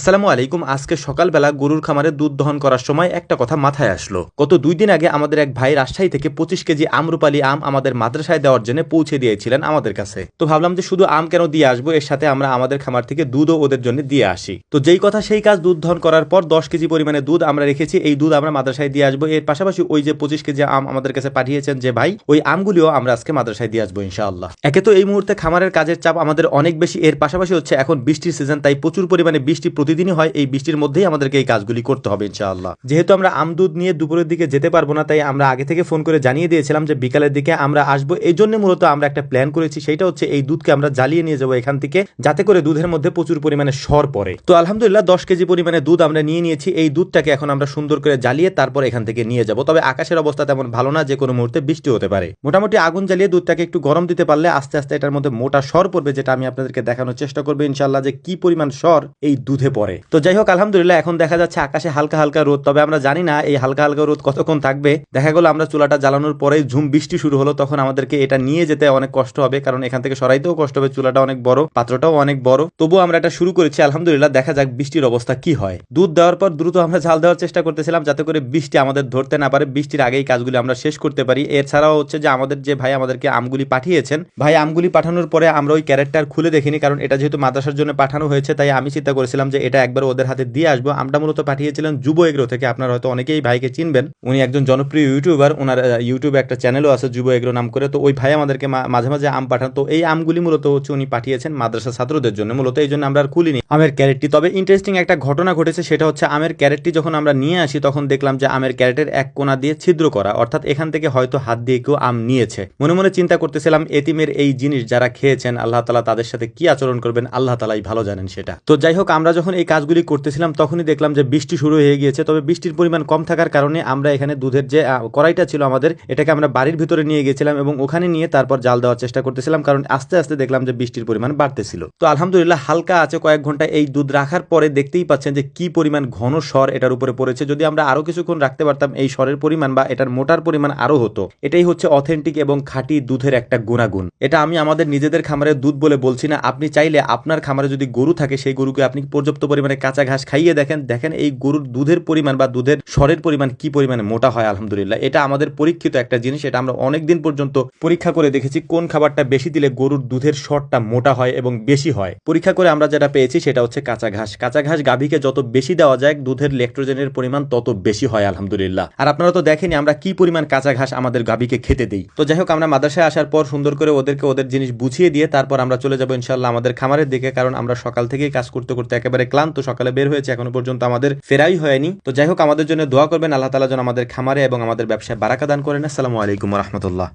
আসসালামু আলাইকুম। আজকে সকালবেলা গরুর খামারে দুধ দহন করার সময় একটা কথা মাথায় আসলো। গত 2 দিন আগে আমাদের এক ভাই রাজশাহী থেকে 25 কেজি আমরুপালি আম আমাদের মাদ্রাসায় দেওয়ার জন্য পৌঁছে দিয়েছিলেন আমাদের কাছে। তো ভাবলাম যে শুধু আম কেন দিয়ে আসবো, এর সাথে আমরা আমাদের খামার থেকে দুধও ওদের জন্য দিয়ে আসি। তো যেই কথা সেই কাজ, দুধ দহন করার পর 10 কেজি পরিমাণে দুধ আমরা রেখেছি। এই দুধ আমরা মাদ্রাসায় দিয়ে আসবো। এর পাশাপাশি ওই যে 25 কেজি আম আমাদের কাছে পাঠিয়েছেন যে ভাই, ওই আমগুলিও আমরা আজকে মাদ্রাসায় দিয়ে আসবো ইনশাআল্লাহ। একে তো এই মুহূর্তে খামারের কাজের চাপ আমাদের অনেক বেশি, এর পাশাপাশি হচ্ছে এখন বৃষ্টির সিজন, তাই প্রচুর পরিমাণে বৃষ্টি প্রতিদিনই হয়। এই বৃষ্টির মধ্যেই আমাদেরকে এই কাজগুলি করতে হবে ইনশাআল্লাহ। যেহেতু আমরা আম দুধ নিয়ে দুপুরের দিকে যেতে পারবো না, তাই আমরা আগে থেকে ফোন করে জানিয়ে দিয়েছিলাম যে বিকালের দিকে আমরা আসবো। এই জন্য মূলত আমরা একটা প্ল্যান করেছি, সেটা হচ্ছে এই দুধকে আমরা জ্বালিয়ে নিয়ে যাবো এখান থেকে, যাতে করে দুধের মধ্যে প্রচুর পরিমাণে সর পড়ে। তো আলহামদুলিল্লাহ 10 কেজি পরিমাণে দুধ আমরা নিয়ে নিয়েছি। এই দুধটাকে এখন আমরা সুন্দর করে জ্বালিয়ে তারপর এখান থেকে নিয়ে যাব। তবে আকাশের অবস্থা তেমন ভালো না, যে কোনো মুহূর্তে বৃষ্টি হতে পারে। মোটামুটি আগুন জ্বালিয়ে দুধটাকে একটু গরম দিতে পারলে আস্তে আস্তে এটার মধ্যে মোটা সর পড়বে, যেটা আমি আপনাদেরকে দেখানোর চেষ্টা করবো ইনশাআল্লাহ যে কি পরিমাণ সর এই দুধে পড়ে। তো যাই হোক, আলহামদুলিল্লাহ এখন দেখা যাচ্ছে আকাশে হালকা হালকা রোদ। তবে আমরা জানি না এই হালকা হালকা রোদ কতক্ষণ থাকবে। দেখা গেল আমরা চুলাটা জ্বালানোর পরেই ঝুম বৃষ্টি শুরু হলো, তখন আমাদেরকে এটা নিয়ে যেতে অনেক কষ্ট হবে, কারণ এখান থেকে সরাইতেও কষ্ট হবে। চুলাটা অনেক বড়, পাত্রটাও অনেক বড়। তবুও আমরা এটা শুরু করেছি আলহামদুলিল্লাহ। দেখা যাক বৃষ্টির অবস্থা কি হয়। দুধ দেওয়ার পর দ্রুত আমরা ঝাল দেওয়ার চেষ্টা করতেছিলাম, যাতে করে বৃষ্টি আমাদের ধরতে না পারে, বৃষ্টির আগেই কাজগুলি আমরা শেষ করতে পারি। এছাড়াও হচ্ছে যে আমাদের যে ভাই আমাদেরকে আমগুলি পাঠিয়েছেন, ভাই আমগুলি পাঠানোর পরে আমরা ওই ক্যারেটটা খুলে দেখিনি, কারণ এটা যেহেতু মাদ্রাসার জন্য পাঠানো হয়েছে, তাই আমি চিন্তা করেছিলাম যে এটা একবার ওদের হাতে দিয়ে আসবো। আমটা মূলত পাঠিয়েছিলেন যুব এগ্রো থেকে। আপনারা হয়তো অনেকেই ভাইকে চিনবেন, উনি একজন জনপ্রিয় ইউটিউবার। ওনার ইউটিউবে একটা চ্যানেলও আছে যুব এগ্রো নাম করে। তো ওই ভাই আমাদেরকে মাঝে মাঝে আম পাঠান। তো এই আমগুলি মূলত হচ্ছে উনি পাঠিয়েছেন মাদ্রাসা ছাত্রদের জন্য, মূলত এই জন্য আমরা আর খুলিনি আমের ক্যারেটটি। তবে ইন্টারেস্টিং একটা ঘটনা ঘটেছে, সেটা হচ্ছে আমের ক্যারেটটি যখন আমরা নিয়ে আসি, তখন দেখলাম যে আমের ক্যারেটের এক কোণা দিয়ে ছিদ্র করা, অর্থাৎ এখান থেকে হয়তো হাত দিয়ে কেউ আম নিয়েছে। মনে মনে চিন্তা করতেছিলাম, এতিমের এই জিনিস যারা খেয়েছেন আল্লাহ তাআলা তাদের সাথে কি আচরণ করবেন আল্লাহ তাআলাই ভালো জানেন সেটা। তো যাই হোক, আমরা যখন এই কাজগুলি করতেছিলাম তখনই দেখলাম যে বৃষ্টি শুরু হয়ে গিয়েছে। তবে বৃষ্টির পরিমাণ কম থাকার কারণে আমরা এখানে দুধের যে কড়াইটা ছিল আমাদের, এটাকে আমরা বাড়ির ভিতরে নিয়ে গেছিলাম এবং ওখানে নিয়ে তারপর জাল দেওয়ার চেষ্টা করতেছিলাম, কারণ আস্তে আস্তে দেখলাম যে বৃষ্টির পরিমাণ বাড়তেছিল। তো আলহামদুলিল্লাহ হালকা আছে কয়েক ঘন্টা এই দুধ রাখার পরে দেখতেই পাচ্ছেন যে কি পরিমাণ ঘন সর এটার উপরে পড়েছে। যদি আমরা আরো কিছুক্ষণ রাখতে পারতাম, এই সরের পরিমাণ বা এটার মোটার পরিমাণ আরো হতো। এটাই হচ্ছে অথেন্টিক এবং খাঁটি দুধের একটা গুণাগুণ। এটা আমি আমাদের নিজেদের খামারের দুধ বলে বলছি না। আপনি চাইলে আপনার খামারে যদি গরু থাকে, সেই গরুকে আপনি পর্যাপ্ত পরিমাণে কাঁচা ঘাস খাইয়ে দেখেন এই গরুর দুধের পরিমাণ বা দুধের সরের পরিমাণ কি পরিমাণে মোটা হয়। আলহামদুলিল্লাহ এটা আমাদের পরীক্ষিত একটা জিনিস। এটা আমরা অনেক দিন পর্যন্ত পরীক্ষা করে দেখেছি কোন খাবারটা বেশি দিলে গরুর দুধের সরটা মোটা হয় এবং বেশি হয়। পরীক্ষা করে আমরা যেটা পেয়েছি সেটা হচ্ছে কাঁচা ঘাস। কাঁচা ঘাস গাভীকে যত বেশি দেওয়া যায়, দুধের ল্যাক্টোজেনের পরিমাণ তত বেশি হয় আলহামদুলিল্লাহ। আর আপনারা তো দেখেনি আমরা কি পরিমাণ কাঁচা ঘাস আমাদের গাভীকে খেতে দেই। তো যাই হোক, আমরা মাদ্রাসায় আসার পর সুন্দর করে ওদেরকে ওদের জিনিস বুঝিয়ে দিয়ে তারপর আমরা চলে যাবো ইনশাআল্লাহ আমাদের খামারের দিকে, কারণ আমরা সকাল থেকেই কাজ করতে করতে একেবারে ক্লান্ত। সকালে বের হয়েছে, এখনো পর্যন্ত আমাদের ফেরাই হয়নি। তো যাই হোক, আমাদের জন্য দোয়া করবেন, আল্লাহ তাআলা যেন আমাদের খামারে এবং আমাদের ব্যবসায় বারাকা দান করেন। আসসালামু আলাইকুম ওয়া রাহমাতুল্লাহ।